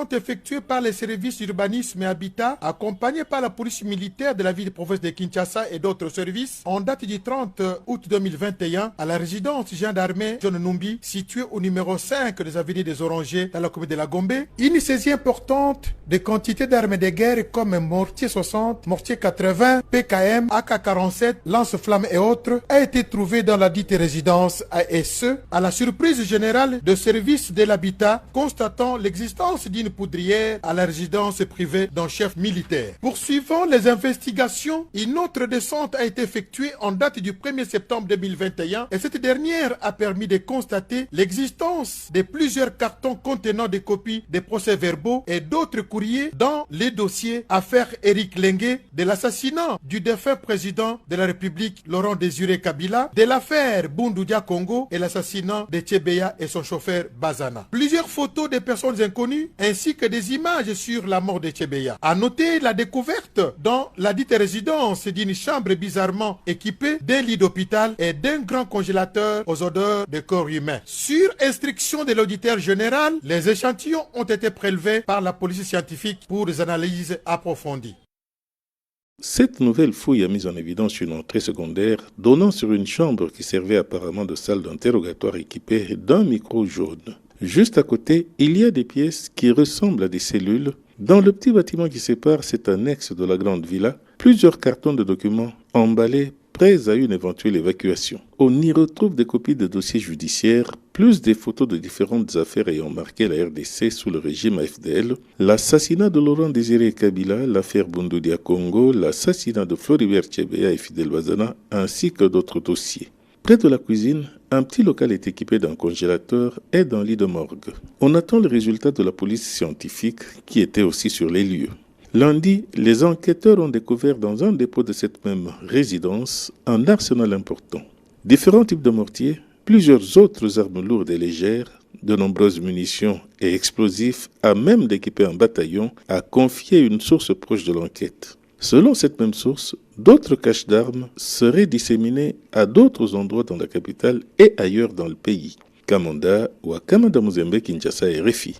importantes effectuées par les services d'urbanisme et habitat, accompagnés par la police militaire de la ville de province de Kinshasa et d'autres services, en date du 30 août 2021, à la résidence gendarmerie John Numbi, située au numéro 5 des avenues des Orangers, dans la commune de la Gombe, une saisie importante de quantités d'armes de guerre comme mortier 60, mortier 80, PKM, AK-47, lance-flammes et autres, a été trouvée dans la dite résidence et ce, à la surprise générale de services de l'habitat, constatant l'existence d'une poudrière à la résidence privée d'un chef militaire. Poursuivant les investigations, une autre descente a été effectuée en date du 1er septembre 2021 et cette dernière a permis de constater l'existence de plusieurs cartons contenant des copies des procès-verbaux et d'autres courriers dans les dossiers affaire Éric Lengue, de l'assassinat du défunt président de la République Laurent Désiré Kabila, de l'affaire Bundudia Congo et l'assassinat de Tchebeya et son chauffeur Bazana. Plusieurs photos de personnes inconnues ainsi que des images sur la mort de Tchebeya. À noter la découverte dans la dite résidence d'une chambre bizarrement équipée d'un lit d'hôpital et d'un grand congélateur aux odeurs de corps humain. Sur instruction de l'auditeur général, les échantillons ont été prélevés par la police scientifique pour des analyses approfondies. Cette nouvelle fouille a mis en évidence une entrée secondaire donnant sur une chambre qui servait apparemment de salle d'interrogatoire équipée d'un micro jaune. Juste à côté, il y a des pièces qui ressemblent à des cellules. Dans le petit bâtiment qui sépare cet annexe de la grande villa, plusieurs cartons de documents emballés prêts à une éventuelle évacuation. On y retrouve des copies de dossiers judiciaires, plus des photos de différentes affaires ayant marqué la RDC sous le régime AFDL, l'assassinat de Laurent Désiré Kabila, l'affaire Bundudia Congo, l'assassinat de Floribert Tchebeya et Fidel Bazana, ainsi que d'autres dossiers. Près de la cuisine, un petit local est équipé d'un congélateur et d'un lit de morgue. On attend les résultats de la police scientifique qui était aussi sur les lieux. Lundi, les enquêteurs ont découvert dans un dépôt de cette même résidence un arsenal important. Différents types de mortiers, plusieurs autres armes lourdes et légères, de nombreuses munitions et explosifs, à même d'équiper un bataillon, a confié une source proche de l'enquête. Selon cette même source, d'autres caches d'armes seraient disséminées à d'autres endroits dans la capitale et ailleurs dans le pays. Kamanda ou à Kamanda Muzembe, Kinshasa et RFI.